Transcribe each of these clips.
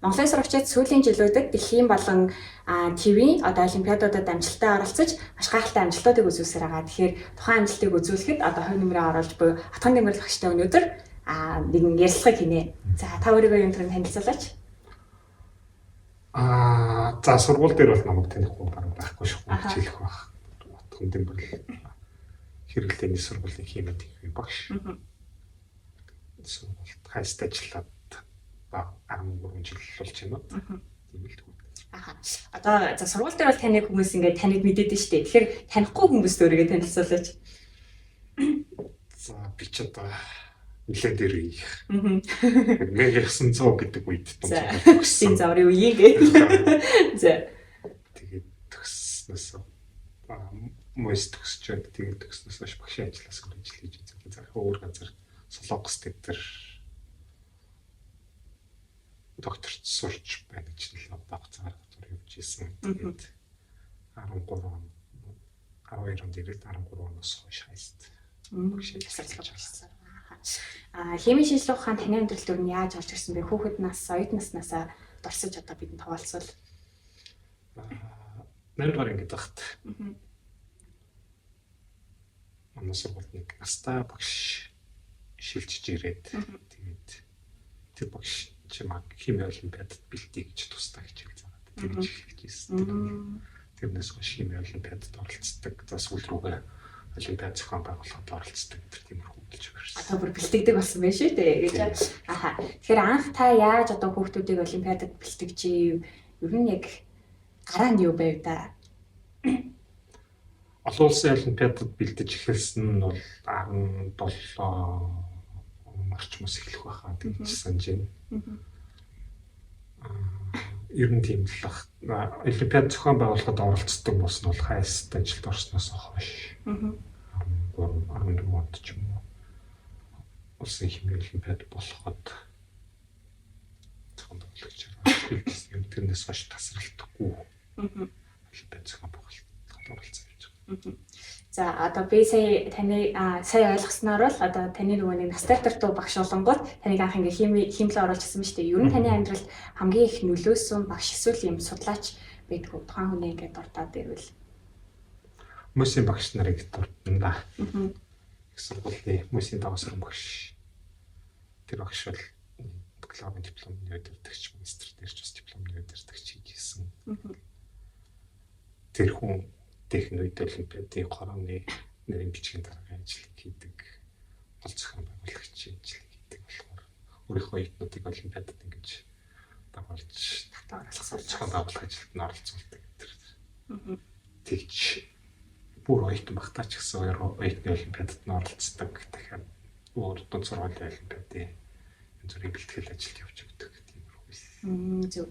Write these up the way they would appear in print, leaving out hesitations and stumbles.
Монголын сурагчид сүүлийн жилүүдэд дэлхийн болон ТV одоо олимпиадуудад амжилттай оролцож маш гайхалтай амжилтуудыг үзүүлсээр байгаа. Тэгэхээр тухайн амжилтыг үзүүлэхэд одоо хувь нэмрээ оруулж буй Атган нэмрэл багштай өнөөдөр нэгэн ярилцлага хийнэ. За та өөрийгөө юм төрөнд танилцуулаач. За сургууль дээр бол намайг танихгүй баруун байхгүй шүү хэлэх байх. Атган нэмрэл хэрэглээний сургуулийн химийн техникийн багш. Сургуульд хайст ажиллаад 13 жил болж байна. Тийм л дээ. Одоо за сургууль дээр бол таны хүмүүс ингээд таныг мэдээд шүү дээ. Тэгэхээр танихгүй хүмүүст өөрийгөө танилцуулаач. За би ч одоо нэлээд дээр их. 1900 гэдэг үед төгссөн. Заврын үеийг гээ. За. Тэгээд төгснөөс мөс төгсч байд. Тэгээд төгснөөс хойш багшийн ажлаас хүрэж хийж үзсэн. За өөр газар Солонгос дээр докторт сурч байна гэж л давцаар явж исэн. Тэгээд 12 онд ирээд 13 оноос хойш хайст. Химийн шинжилгээ ухаан таны амьдралд өөр нь яаж орж ирсэн бэ? Хүүхэд нас, оюут наснасаа дурсаж одоо бидэнд хуваалцвал. 8 дугаар ангид багт. Манай сургуульд нэг настай багш шилжиж ирээд тэгээд тэр багш чимаг химийн олимпиадад бэлтий гэж тусдаа хичээл заагаад тэгж эхэлж ирсэн. Тэрнээс хойш химийн олимпиадад оролцдог. За сүүл рүүгээ олимпиад зохион байгуулахад оролцдог гэдэг тиймэрхүү болж ирсэн. Одоо бүр бэлтгэдэг болсон байх шүү дээ гэж. Тэгэхээр анх та яаж одоо хүүхдүүдийг олимпиадад бэлтгэж ив? Ер нь яг гараа нь юу байв да? Олон улсын олимпиадад бэлдэж эхэлсэн нь бол 17 марчмаас эхлэх байхаа гэж санаж байна. Ер нь тийм л баг. Олимпиад зохион байгуулахад оролцдог болсон бол хайст ажилд орсноос хойш. 14 онд ч юм уу. Улсын химийн олимпиад болоход зохион байгуулагч юм. Тэрнээс хойш тасралтгүй. Олимпиад зохион байгуулахад оролцсон гэж байна. За одоо би сая ойлгосноор бол одоо таны нөгөө нэг настай дуртай багш болонгууд таныг анх ингээ химлээ оруулчихсан ба шүү дээ. Ер нь таны амьдралд хамгийн их нөлөөсөн багш эсвэл юм судлаач байдгүй тухайн хүний ингээ дуртаад ирвэл. Хүмүүсийн багш нарыг дурдсан да. Их сургуулийн хүмүүсийн даваасран багш. Тэр багш бол бакалаврын дипломны удирдагч, магистр дээр ч бас дипломны удирдагч хийжсэн. Тэр хүн техник олимпиадын хорооны нэрийн бичгийн дараагийн ажил хийдэг. Гол зохион байгуулагч ажил хийдэг болохоор өөрийнхөө оюутнуудыг олимпиадад ингэж дагуулж зохион байгуулах ажилд нь оролцуулдаг. Тэгж бүр оюутан багтаа ч гэсэн оюутны олимпиадад нь оролцдог. Тэгэхээр өөр дунд сургуулийн олимпиадын зүрийн бэлтгэл ажилд явж өгдөг тиймэрхүү. Зөв.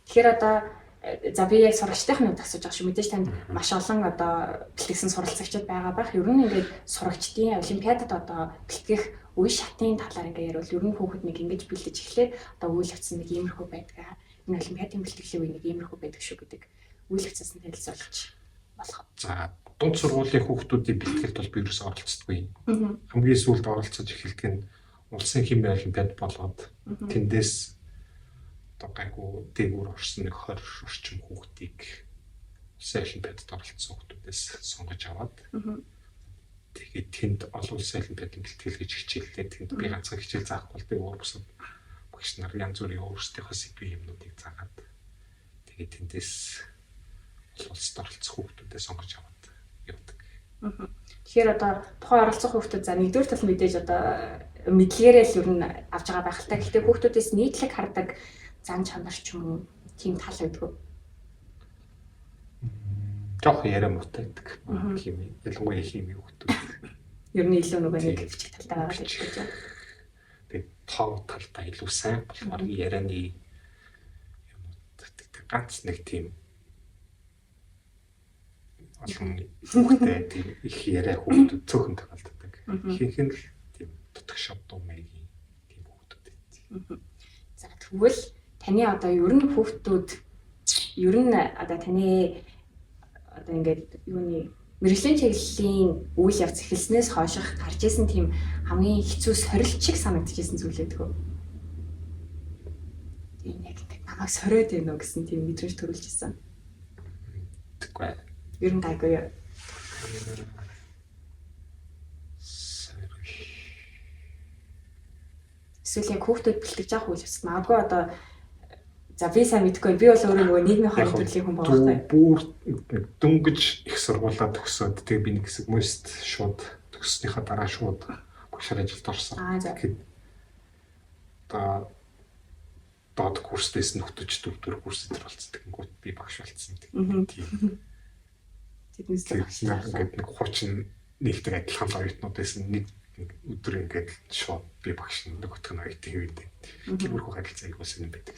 Тэгэхээр одоо за би яг сурагчдын хувьд асууж байгаа шүү. Мэдээж танд маш олон одоо бэлтгэсэн суралцагчид байгаа байх. Ер нь ингээд сурагчдын олимпиадад одоо бэлтгэх үе шатын талаар ингээд ярил ер нь хүүхэд нэг ингэж бэлдэж эхлээд одоо үйл явцсан нэг иймэрхүү байдаг. Энэ олимпиадын бэлтгэлийн үе нэг иймэрхүү байдаг шүү гэдэг үйл явцаас нь танилцуулж болох. За дунд сургуулийн хүүхдүүдийн бэлтгэлд бол би ерөөсөөр оролцдоггүй. Хамгийн сүүлд оролцож эхэлдэг нь улсын химийн олимпиад болоод тэндээс одоо гайгүй дээгүүр орсон нэг 20 орчим хүүхдийг улсын олимпиадад оролцсон хүүхдүүдээс сонгож аваад тэгээд тэнд олон улсын олимпиадын бэлтгэл гэж хичээллээ. Тэнд би ганцхан хичээл заахгүй бол би өөр бусад багш нар янз бүрийн өөрсдийнхөө сэдвийн юмнуудыг заагаад тэгээд тэндээс улсад оролцох хүүхдүүдээ сонгож аваад явдаг. Тэгэхээр одоо тухайн оролцох хүүхдүүд за нэгдүгээр тал мэдээж одоо мэдлэгээрээ л ер нь авч байгаа байх л та. Гэхдээ хүүхдүүдээс нийтлэг хардаг зан чанар ч юм уу тийм тал байдгүй. Жох яриа муутай байдаг. Хими ялангуяа хими хүүхдүүд. Ер нь илүү нөгөө нэг бичиг талтай байгаа гэж байна. Тэгээд тоо талтай илүү сайн болохоор ярианы юмуд ганц нэг тийм олон хүүхдээ тийм их яриа хүүхдүүд цөөхөн тохиолддог. Ихэнх нь л тийм дутагшаа дуу маягийн тийм хүүхдүүд байдаг. За тэгвэл таны одоо ер нь хүүхдүүд ер нь одоо таны одоо ингээд юуны мэргэжлийн чиглэлийн үйл явц эхэлснээс хойших гарч исэн тийм хамгийн хэцүү сорилт шиг санагдчихсэн зүйл байдаг. Тийм яг намайг сориод байна уу гэсэн тийм мэдрэмж төрүүлж ирсэн. Тэгвэл Ер нь гайгүй юу? Эсвэл яг хүүхдүүд бэлтгэж авах үйл явц. Магадгүй одоо за би сайн мэдгүй. Би бол өөрөө нөгөө нийгмийн хорийн төрлийн хүн байгаа байхгүй. Бүр дөнгөж их сургуулаа төгсөөд тэгээ би нэг хэсэг мөст шууд төгссөнийхаа дараа шууд багшаар ажилд орсон. Тэгэхээр доод курстэйс нөхдөж дөрөв курс дээр болцдог. Тэнгүүт би багш болцсон. Тийм. Тэднээс ингээд нэг хучин нэгтэй адилхан оюутнуудаас нэг өдөр ингээд шууд би багш нөгөөх нь оюутан хийвэдэг. Тиймэрхүү харилцаа их болсон юм байдаг.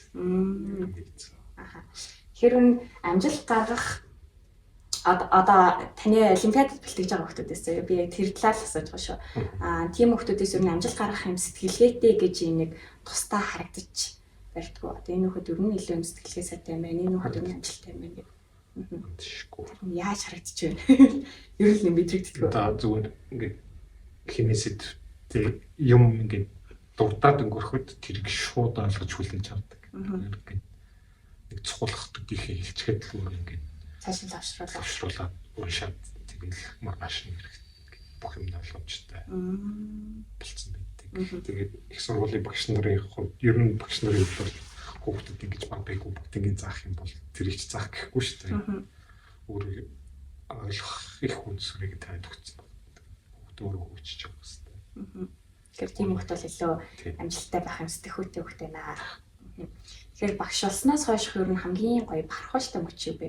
Аха. Хэрвээ амжилт гаргах одоо таны олимпиадад бэлтгэж байгаа хүмүүсээс би яг тэр талаар асууж байгаа шүү. Тийм хүмүүсээс ер нь амжилт гаргах юм сэтгэлгээтэй гэж нэг тусдаа харагдаж барьдгүй. Одоо энэ хүмүүс ер нь илүү юм сэтгэлгээ сайтай юм байна. Энэ хүмүүс ер нь амжилттай юм байна гэдэг. Яаж харагдаж байна? Ер нь мэдрэгддэг. Одоо зүгээр ингээд хинэсэд юм ингээд дурдаад өнгөрөхөд тэрийг шууд ойлгож хүлээж авдаг. Ингээд нэг цуулах төдийхээ хэлчихэд л ингээд цааш нь авшруулаад уншаад тэгэл маргааш нь бүх юм ойлгомжтой болцсон байдаг. Тэгээд их сургуулийн багш нарын хувьд ер нь багш нарын хувьд хүүхдүүд ингэж баггүй бүгдийг заах юм бол тэр их заах гэхгүй шүү дээ. Өөрөө ойлгох их хүнсрийг танд өгсөн. Хүүхд өөрөө хөгжиж байгаа хэвээр. Тэгэхээр тийм хүүхд бол илүү амжилттай байх юм сэтгэхүйтэй хүүхд байна. Тэгэхээр багш болсноос хойш ер нь хамгийн гоё бахархууштай мөч юу бэ?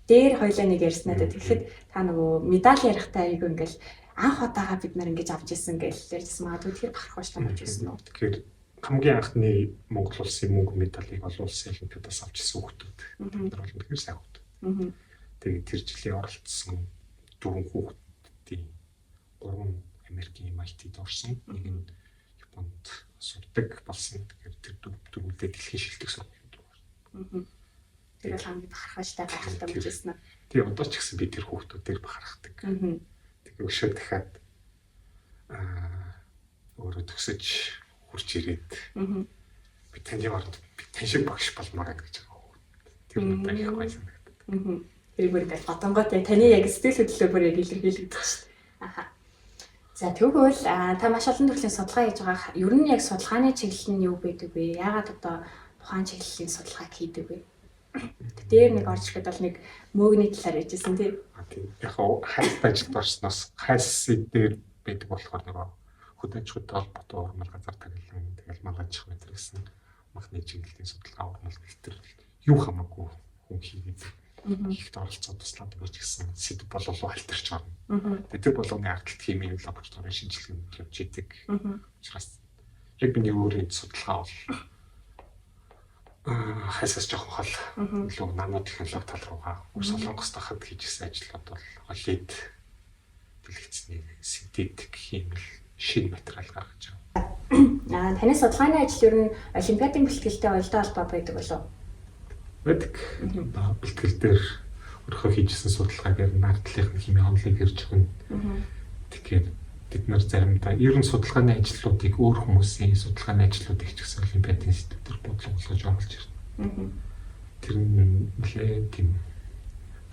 Дээр хоёлаа нэг ярьснаа да. Тэгэхэд та нөгөө медаль ярихтай айгүй ингээл анх удаага бид нар ингэж авч ирсэн гэж ярьжсэн магадгүй тэгэхээр бахархууштай мөч байсан уу? Тэгэхээр хамгийн анхны Монгол улсын мөнгө медалийг олон улсын олимпиадаас авч ирсэн хүүхдүүд. Бид нар бол үнэхээр сайн хүүхдүүд. Тэгээд тэр жилийн оролцсон 4 хүүхдийн 3 Америкийн MIT-д орсон. Нэг нь Японд сурдаг болсон. Тэгэхээр тэр дөрвөлдөө дэлхийн шилдэг сургуулиуд байна. Тэр хамгийн бахархажтай гайхалтай мөч байсан. Тэгээ одоо ч гэсэн би тэр хүүхдүүдээр бахархдаг. Тэгээ өшөө дахиад өөрөө төгсөж хурж ирээд би таны орд би тань шиг багш болмоор гэж байгаа. Тэр надад их гоё санагдав. Тэр бүр ингээд батонготой таны яг сэтгэл хөдлөлөө бүр яг илэрхийлэгдэж шүү дээ. Аха. За тэгвэл та маш олон төрлийн судалгаа хийж байгаа. Ер нь яг судалгааны чиглэл нь юу байдаг вэ? Яагаад одоо тухайн чиглэлийн судалгааг хийдэг вэ? Дээр нэг орж ирэхэд бол нэг мөөгний талаар ярьжсэн тийм. Яг хайртай ажилд орсноос хайсыг дээр байдаг болохоор нөгөө хөдөө аж ахуйн холбоотой урмал газар таглан тэгэл малгайчих мэтэр гэсэн махны чиглэлийн судалгаа урмал гэлтэр юу хамаагүй хүн хийгээд ихт оролцоод туслаад өгч гэсэн сэдв болов альтерч орно. Тэр болгоны ардталт химийн лабораторийн шинжилгээнд явж идэг. Учраас яг миний өөрийн судалгаа бол хайсаас жоохон хол илүү нано технологи тал руугаа Солонгост хахад хийжсэн ажлууд бол олид дэлгэцний синтетик хиймэл шинэ материал гаргаж байгаа. Таны судалгааны ажил ер нь олимпиадын бэлтгэлтэй уялдаа холбоо байдаг болов уу? Байдаг. Бэлтгэл дээр өөрөө хийжсэн судалгаагаар нардлын химийн онолыг ирж өгнө. Тэгэхээр бид нар заримдаа ер нь судалгааны ажлуудыг өөр хүмүүсийн судалгааны ажлуудыг ч гэсэн олимпиадын сэдвээр бодлого болгож оруулж ирнэ. Тэр нь нэлээд тийм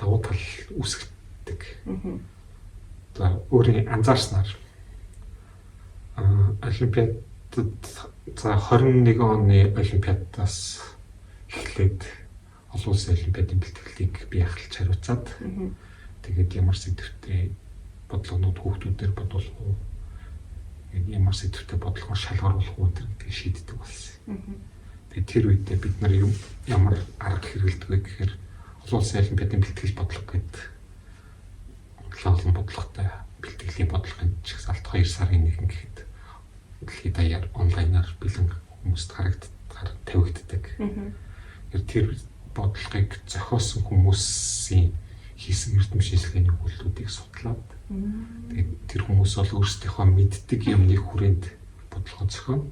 давуу тал үүсгдэг. За өөрийн анзаарснаар олимпиадад за 21 оны олимпиадаас эхлээд олон улсын олимпиадын бэлтгэлийг бие ахалж хариуцаад тэгээд ямар сэдвтэй бодлогонууд хүүхдүүдээр бодвол ямар сэдвтэй бодлогоор шалгаруулах уу гэдэг шийддэг болсон. Тэгээд тэр үедээ бид нар ямар арга хэрэглэдэг вэ гэхээр олон улсын олимпиадын бэлтгэл бодлого гэдэг олон бодлоготой бэлтгэлийн бодлогын чагсаалт 2 сарын 1 гэхэд дэлхийд даяар онлайнаар бэлэн хүмүүст тавигддаг. Тэр бодлогыг зохиосон хүмүүсийн хийсэн эрдэм шинжилгээний өгүүлбэрүүдийг судлаад тэгээд тэр хүмүүс бол өөрсдийнхөө мэддэг юмны хүрээнд бодлого зохионо.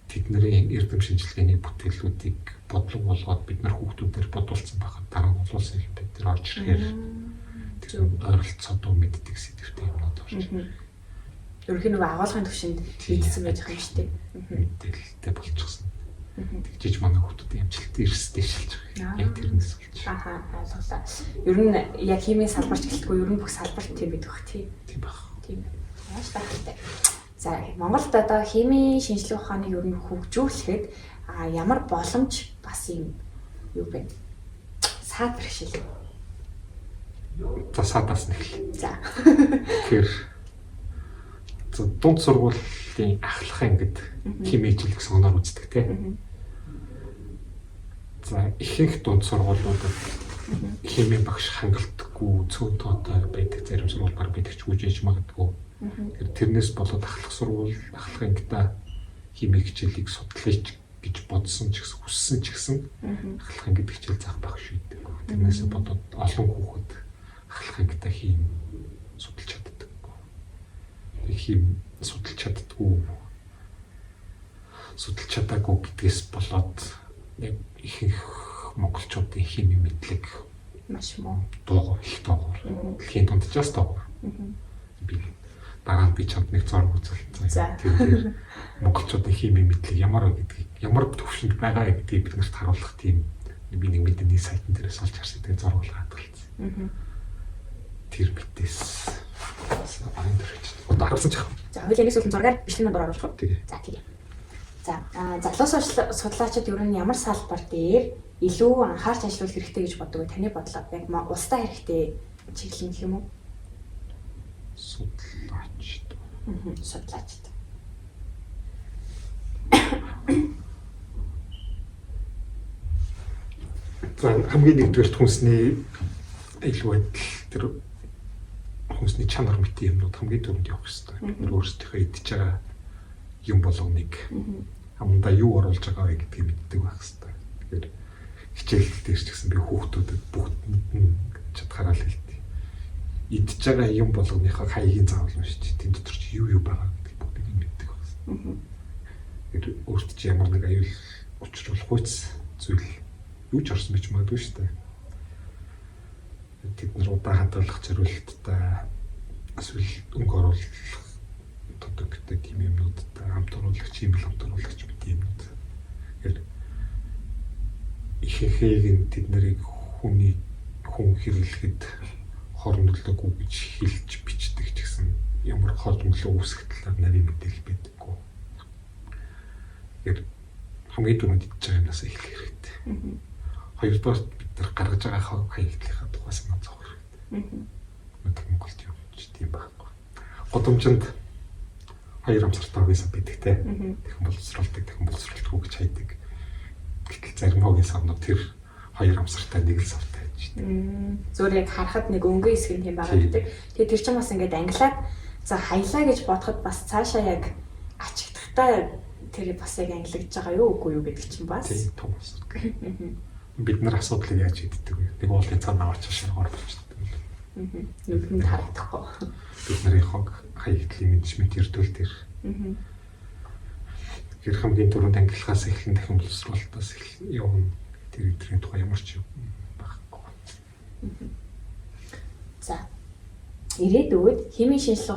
Тэдний эрдэм шинжилгээний бүтээлүүдийг бодлого болгоод бид нар хүүхдүүдээр бодуулсан байхад дараа нь улсын олимпиад дээр орж ирэхээр тэр ойролцоодоо мэддэг сэдвтэй юмнууд орж ирнэ. Ерөнхийдөө агуулгын түвшинд хийгдсэн байж байгаа юм шүү дээ. Мэдээлэлтэй болчихсон. жиж манай хүмүүсийн амжилт эрсдэл шилж байгаа. Яг тэрнээс болж. Ахаа ойлголоо. Ер нь яг химийн салбарч гэлтгүй ер нь бүх салбарт тийм байдаг бах тий. Тийм баг. Тийм. Яаж тахтай. За Монголд одоо химийн шинжилгээ ухааныг ер нь хөгжүүлэхэд ямар боломж бас юм юу бэ? Саад бэрхшээл. За саадаас нэг. За. Тэгэхээр дунд сургуулийн ахлах ангид химийн хичээл гэсэн оноор үздэг тийм. За ихэнх дунд сургуулиудад химийн багш хангалтгүй цөөн тоотой байдаг зарим сургууль баг байдаг ч үжиж магадгүй. Тэрнээс болоод ахлах сургууль ахлах ангидаа химийн хичээлийг судлаач гэж бодсон ч гэсэн хүссэн ч гэсэн ахлах ангид хичээл заах байх шүү дээ. Тэрнээс болоод олон хүүхэд ахлах ангидаа хим судалж чаддаг. Хим судалж чадаагүй гэдгээс болоод яг ихэнх монголчуудын химийн мэдлэг маш муу дуугар их дуугар. Дэлхийн дунджаас дуугар. Би дараа нь би чамд нэг зураг үзүүлсэн. Тэр монголчуудын химийн мэдлэг ямар вэ гэдгийг ямар төвшөнд байгаа гэдгийг биднэрт харуулах тийм би нэг мэдээний сайтн дээрээс олж харсан тийм зураг хадгалсан. Тэр битээс айн дөрөж. Одоо харсан ч яах вэ? За хоёул нэг сүлэн зургаар бичлэгийн дор оруулах уу? За тийм. За залуу судлаачид ер нь ямар салбар дээр илүү анхаарч ажиллах хэрэгтэй гэж боддог вэ? Таны бодлоор яг улстай хэрэгтэй чиглэл гэх юм уу? Судлаачид. Судлаачид. За хамгийн нэгдүгээр хүнсний илүү байдал тэр хүнсний чанар мэтийн юмнууд хамгийн түрүүнд явах хэрэгтэй. Тэр өөрсдийнхөө идж байгаа юм болгоныг хамдаа юу оруулж байгаа вэ гэдгийг мэддэг байх хэрэгтэй. Тэгэхээр хичээл дээр ч гэсэн би хүүхдүүдэд бүгдэнд нь чадхаараа л хэлдэг. Идж байгаа юм болгоныхоо хаягийн заавал уншиж тийм дотор чи юу байгаа гэдгийг бүгдийг мэддэг байх хэрэгтэй. Тэгэхээр өөрт чи ямар нэг аюул учруулахгүй зүйл юу ч орсон байж магадгүй шүү дээ. Тэд нар удаа хадгалах зорилттой эсвэл өнгө оруулах тодогтой тийм юмнуудтай хамт оруулагч, химэл хамт оруулагч мэт юмнууд. Тэгэхээр ихэнхийг нь тэд нарыг хүн хэрэглэхэд хор нөлөөгүй гэж хэлж бичдэг ч гэсэн ямар хор нөлөө үүсэх талаар нарийн мэдээлэл байдаггүй. Тэгэхээр хамгийн түрүүнд идж байгаа юмнаас эхлэх хэрэгтэй. Хоёрдугаар бид нар гаргаж байгаа хаягдлынхаа тухай санаа зовох хэрэгтэй. Монголд юм ч тийм байхгүй. Годомжинд 2 амсартай виза байдаг те. Тэхэн боловсруулдаг, тэхэн боловсруулдаггүй гэж хайдаг. Гэтэл зарим хогийн савнууд тэр 2 амсартай нэг л савтай байж дээ. Зүгээр яг харахад нэг өнгөн хэсэг нь тийм байгаа гэдэг. Тэгээ тэр чинь бас ингээд англиад за хаялаа гэж бодоход бас цаашаа яг ачигдахтаа тэр бас яг англигдж байгаа юу үгүй юу гэдэг чинь бас. Тийм том асуудал. Бид нар асуудлыг яаж шийддэг вэ? Нэг уулын цаанаа очиж шаргаар болчихдог юм. Нүдэнд харагдахгүй. Бид нарын хог хаягдлын менежмент эрдүүл дээр. Тэгэхээр хамгийн түрүүнд ангиллахаас эхлэн дахин боловсруулалтаас эхлэн явна. Тэр өдрийн тухай ямар ч юм байхгүй. За. Ирээдүйд химийн шинжилгээ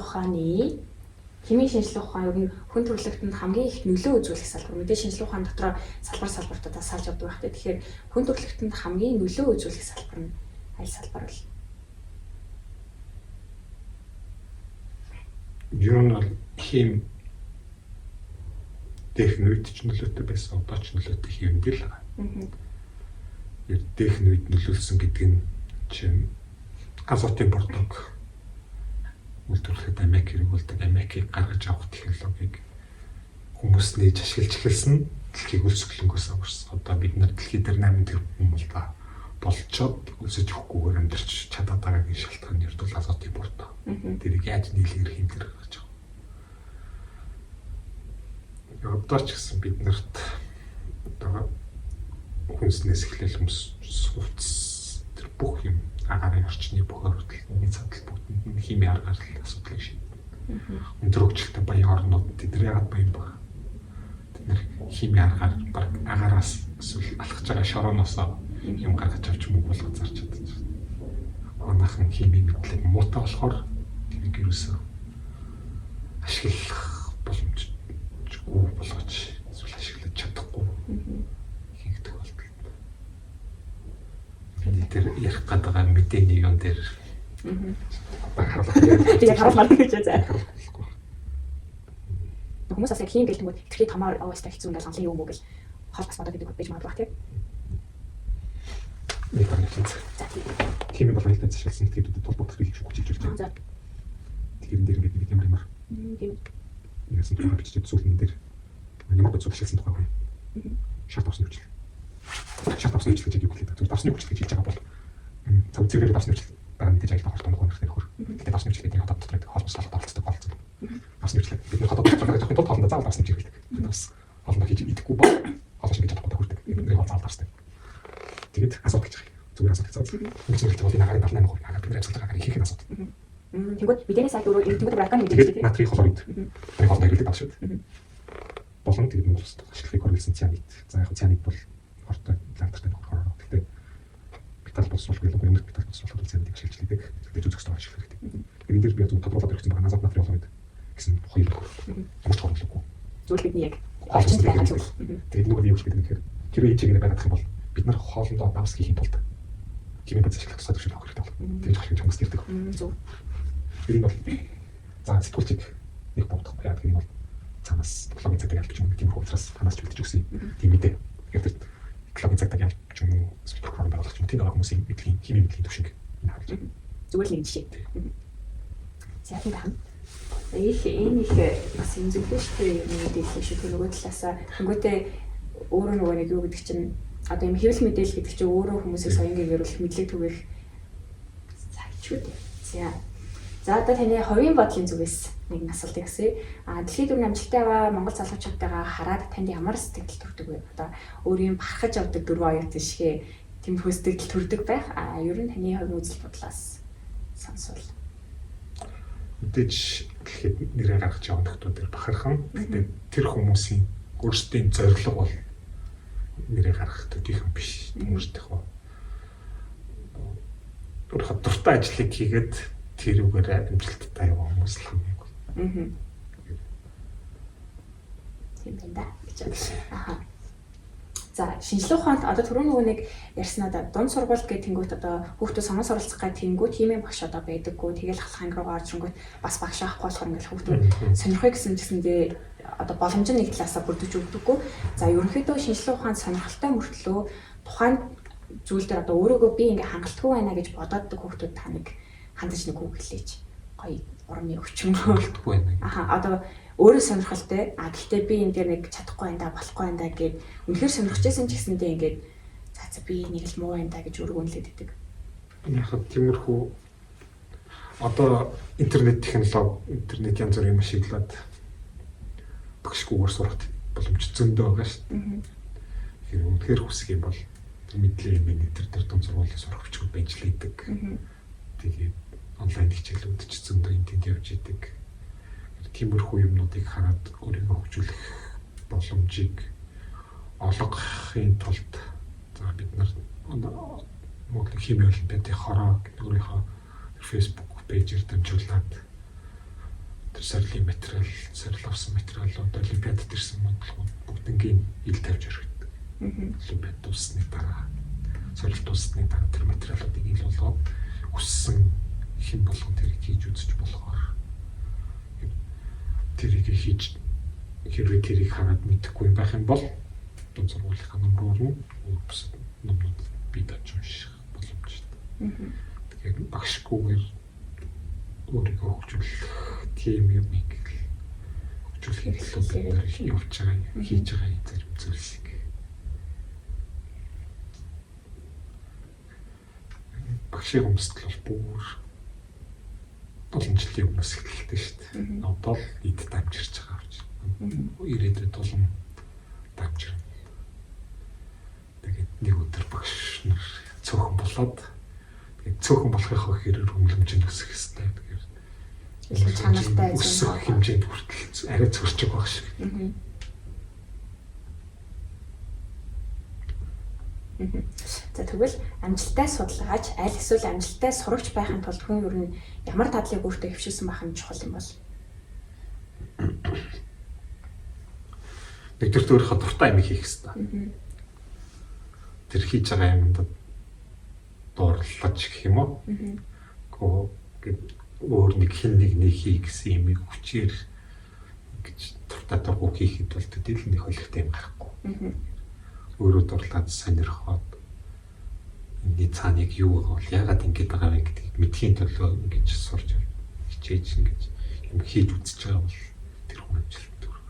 ухаан ер нь хүн төрөлхтөнд хамгийн их нөлөө үзүүлэх салбар. Мэдээ шинжилгээ ухаан дотор салбартуудаа салж явдаг байхтай. Тэгэхээр хүн төрөлхтөнд хамгийн нөлөө үзүүлэх салбар нь аль салбар вэ? Ер нь хим дэх нүд ч нөлөөтэй байсан, одоо ч нөлөөтэй хийвэндэл байгаа. Дэх нүд нөлөөлсөн гэдэг нь чинь азотын бордог үйлдвэрлэхэд аммиак хэрэгүүлдэг, аммиакийг гаргаж авах технологиг хүмүүс нээж ашиглаж эхэлсэн. Дэлхийг өлсгөлөнгөөс аварсан. Одоо бид нар дэлхий дээр 8 тэрбум мулда болцоод өлсөж өгөхгүйгээр амьдарч чадаад байгаагийн шалтгаан нь ердөө азотын бордог. Тэрийг яаж нийлгээр хэмжээр гаргаж авах. Одоо ч гэсэн бид нарт одоо хүнснээс эхлээл хувцс тэр бүх юм агарын орчны бүх оролдлогын задал бүгдэнд нь химийн аргаар л асуудлыг шийднэ. Өндөр хөгжилтэй баян орнууд тэд яагаад баян баг? Тэд нэр химийн аргаар баг агаараас эсвэл алхаж байгаа шорооноос юм гаргаж авч мөнгө болгож зарч чаддаг. Манайхан химийн мэдлэг муутай болохоор тэрийг юусаа ашиглах боломжгүй болгож эсвэл ашиглаж чадахгүй. тэр ярих гэдэг мэдээний юм дээр тэгээд харуулмаар гэж заа. Хүмүүс бас яг хийм гэлтэнгүүд итгэхий томоор оостай хэцүү ингээл онлын юм уу гэл хол бас бодоод идэг байж магадгүй тийм. Нэг байна тийм. Тийм бол хэлсэн зашилсан итгэдэг толбот хэрэг шиг хүчилж ирж байгаа. Тэгэхээр энэ дэр ингээд ямар тийм. Яасан тухай бичиж зүйлэн дээр ямар бодсон хэлсэн тухай байна. Шат авсан үчил. Шат авсан үчил гэж хэлдэг. Зүгээр давсны үчил гэж хэлж байгаа бол цав зэрэг давсны үчил байгаа мэдээж аялал холбоотой нөхөр хөр. Тэгээд давсны үчил гэдэг нь хотод дотор холбоослолт оролцдог болсон. Давсны үчил бид нар хотод дотор байгаа тул хоолнд заавал давсны үчил хэлдэг. Бас хоолнд хийж идэхгүй бол хоолш гэж чадахгүй хүрдэг. Бидний хоол заавал давсдаг. Тэгээд асуудал гэж байгаа. Зүгээр асуудал заавал. Ингэж нэг бол энэ агаарын дарны нөхөр агаар бидний асуудал агаар их асуудал. Тэгвэл мэдээний сайт өөрөө тэгвэл бракан мэдээлэл тийм. Натрий хлорид. Тэр хоол хэрэглэдэг авшид. Болон тэгээд Монгол улсад ашиглахыг хориглосон цианид. За яг цианид бол хортой лантартай нөхөр. Гэхдээ металл боловсруулах ялангуяа өндөр металл боловсруулах цианидыг ашиглаж байдаг. Тэгээд зүг зөвхөн ашиглах хэрэгтэй. Тэгэхээр энэ дээр би яг тодорхойлоод өгсөн байгаа назад натрий хлорид гэсэн хоёр нөхөр. Ямар ч хорлоггүй. Зүгээр бидний яг орчинд байгаа зүйл. Тэгээд нөгөө би юу гэдэг нэхэр хэрвээ ичээгээр байгаад их юм бол бид нар хоолндоо давс хийхин тулд химийн бод ашиглах тусгай төвшөлт авах хэрэгтэй бол. Тэгээд ашиглаж хүмүүс ирдэг. Зөв. Энэ бол за сэтгүүлчийг нэг бодох яг энэ бол цаанаас технологийн цагтаа ялж юм тийм учраас танаас ч үлдэж өгсөн тийм мэдээ. Тэгэхээр технологийн цагтаа ялж юм спектrum байгуулах юм тийм хүмүүсийн мэдлийн химийн мэдлийн төвшинг энэ харж байна. Зүгээр л нэг жишээ. За тийм байна. Энэ их бас энэ зүйлээ шүү дээ мэдээлэл шүү дээ нөгөө талаасаа нөгөөтэй өөрөө нөгөө нэг юу гэдэг чинь одоо юм хэвлэл мэдээлэл гэдэг чинь өөрөө хүмүүсийг соёнгийн яруулах мэдлэг түгэх цагчгүй дээ. За одоо таны хувийн бодлын зүгээс нэг асуултыг асууя. Дэлхийн дөрвөн амжилттай байгаа Монгол залуучуудтайгаа хараад танд ямар сэтгэл төрдөг вэ? Одоо өөрийн барахаж явдаг дөрвөн оюутан шиг тэмхүү сэтгэл төрдөг байх. Ер нь таны хувийн үзэл бодлоос сонсвол. Мэдээж гэхэд нэрээр гаргаж явах хүмүүс бахархан. Гэхдээ тэр хүмүүсийн өөрсдийн зорилго бол нэрээр гаргах төдийхөн биш. Өөрсдийнх нь өөрөөр дуртай ажлыг хийгээд тэрүүгээр амжилттай явах хүмүүс л хамгийн гол. Тийм байна гэж байна. За шинжилгээ ухаанд одоо түрүүн нөгөө нэг ярьснаа дунд сургууль гэх тэнгуут одоо хүүхдүүд сонгон суралцах гэх тэнгуут химийн багш одоо байдаггүй тэгэл халах анги руу орж ирэнгүүт бас багш авахгүй болохоор ингээл хүүхдүүд сонирхох гэсэн гэсэндээ одоо боломж нь нэг талаасаа бүрдэж өгдөггүй. За ерөнхийдөө шинжилгээ ухаанд сонирхолтой мөртлөө тухайн зүйл дээр одоо өөрөөгөө би ингээ хангалтгүй байна гэж бодооддаг хүүхдүүд та нэг хандаж нэг үг хэлээч. Гоё урмын өвчмөлтгүй байна. Одоо өөрөө сонирхолтой. Гэхдээ би энэ дээр нэг чадахгүй байна да, болохгүй байна да гэд үнэхээр сонирхож байсан ч гэсэндээ ингээд за би нэг л муу байна да гэж өргөнлээд идэг. Яг тиймэрхүү одоо интернет технологи, интернет янз бүрийн юм ашиглаад багшгүйгээр сурах боломж зөндөө байгаа шүү дээ. Тэгэхээр үнэхээр хүсэх юм бол мэдлийн юм дээр дунд сургуулийн сурах хүчтэй бэнжлээдэг. Тэгээд онлайн хичээлүүд ч зөндөө энд явж идэг. Тиймэрхүү юмнуудыг хараад өөрийгөө хөгжүүлэх боломжийг олгохын тулд за бид нар Монголын химийн олимпиадын хороо өөрийнхөө Facebook пэйжээр дамжуулаад тэр сорилын материал, сорил авсан материалууд олимпиадад ирсэн монголчууд бүгднгийн ил тавьж өргөдөг. Олимпиад дуусны дараа, сорил дуусны дараа тэр материалуудыг ил болгоод хүссэн хэн болгон тэрийг хийж үзэж болохоор тэрийг хийж хэрвээ тэрийг хараад мэдэхгүй байх юм бол дунд сургуулийнхаа номроор нь бус номнууд бий даж унших боломжтой. Тэгэхээр багшгүйгээр өөрийгөө хөгжүүлэх тийм юмыг хөгжүүлэх хэрэглээ бид явж байгаа, хийж байгаа зарим зүйлсийг багшийн өмсдөл бол бүр олон жилийн өмнөөс эхэлдэг шүү дээ. Одоо л эд дамжирч байгаа авч. Ирээдүйд улам дамжирна. Тэгээд нэг өдөр багш нар цөөхөн болоод тэгээд цөөхөн болохын хэрээр хөнгөлөмжөнд өсөх хэрэгтэй. Тэгэхээр чанартай өсөх хэмжээнд хүртэл арай зөрчиг байх шиг. За тэгвэл амжилттай судалгаач аль эсвэл амжилттай сурагч байхын тулд хүн ер нь ямар дадлыг өөртөө хөвшүүлсэн байх нь чухал юм бол нэгдүгээр өөрийнхөө дуртай юм хийх хэрэгтэй. Тэр хийж байгаа юмд дуурлаж гэх юм уу? Өөр нэг хин нэг хий гэсэн юмыг хүчээр ингэж дуртадаггүй хийхэд бол тэдэл нэг хөлөгтэй юм гарахгүй. Өөрөө дурлаад сонирхоод энэ цааныг юу бол яагаад ингэж байгаа вэ гэдгийг мэдхийн төлөө ингэж сурч хичээж ингэж юм хийж үзэж байгаа бол тэр хүн амжилт төрөх.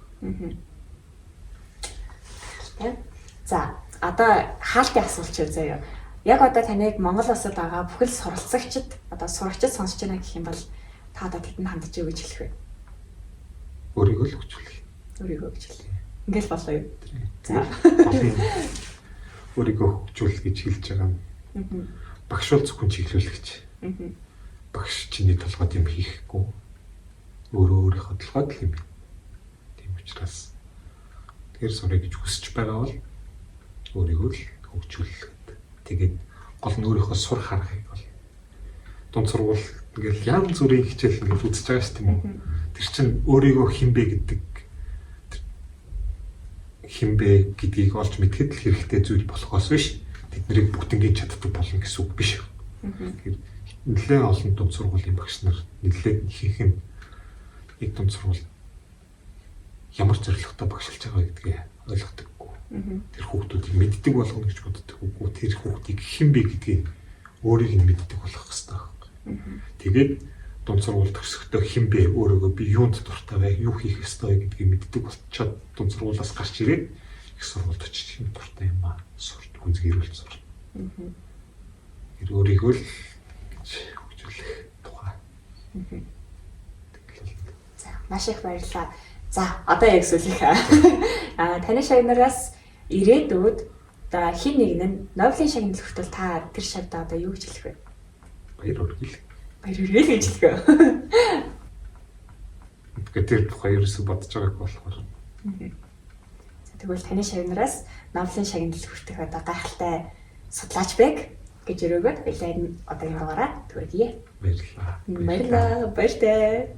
За одоо хаалтын асуулт юу заяа. Яг одоо таныг Монгол улсад байгаа бүхэл суралцагчид одоо сурагчид сонсож байна гэх юм бол та одоо тэдэнд хандаж юу гэж хэлэх вэ? Өөрийгөө л хөгжүүлэх. Өөрийгөө хөгжүүлэх. Ингээл болоо юу? За. Өөрийгөө хөгжүүлэх гэж хэлж байгаа юм. Багш бол зөвхөн чиглүүлэгч. Багш чиний толгойд юм хийхгүй. Өөрийнхөө толгойд л юм. Тийм учраас тэр сурыг гэж хүсэж байгаа бол өөрийгөө л хөгжүүлэх. Тэгээд гол нь өөрийнхөө сур харахыг бол дунд сургууль ингээл янз бүрийн хичээл ингээд үзэж байгаа шүү дээ. Тэр чинь өөрийгөө хинбэ гэдгийг олж мэдхэд л хэрэгтэй зүйл болохоос биш тэднийг бүгднийг чаддаг болно гэсэн үг биш. Тэгэхээр нэлээд олон дунд сургуулийн багш нар нэлээд ихэнх нь нэг дунд сургууль ямар зорилготой багшилж байгаа гэдгийг ойлгодог. Тэр хүүхдүүдийг мэддэг болгоно гэж боддог үгүй. Тэр хүүхдийг хэн бэ гэдгийг өөрийг нь мэддэг болох хэрэгтэй байна. Тэгээд дунд сургууль төгсөхдөө хэн бэ, өөрийгөө би юунд дуртай вэ, юу хийх ёстой гэдгийг мэддэг болчиход дунд сургуулиас гарч ирээд их сургуульд очиж юм дуртай юм аа сурч үнзгэрүүл сурна. Тэр өөрийгөө л гэж хөгжүүлэх тухай. За маш их баярлалаа. За одоо яг сүлэх. Таны шагнараас ирээдүйд одоо хин нэг нь Нобелийн шагнал хүртэл та тэр шавьда одоо юу гэж хэлэх вэ? Баяр хүргэл. Баяр хүргэл гэж хэлэх вэ? Тэгэхээр тэр тухай ерөөсө бодож байгааг болохоор. За тэгвэл таны шагнараас Нобелийн шагнал хүртэх одоо гайхалтай судлаач бэг гэж өрөөгөөд баялаа одоо юм байгаараа тэгвэл баярлалаа. Баярлалаа. Баяртай.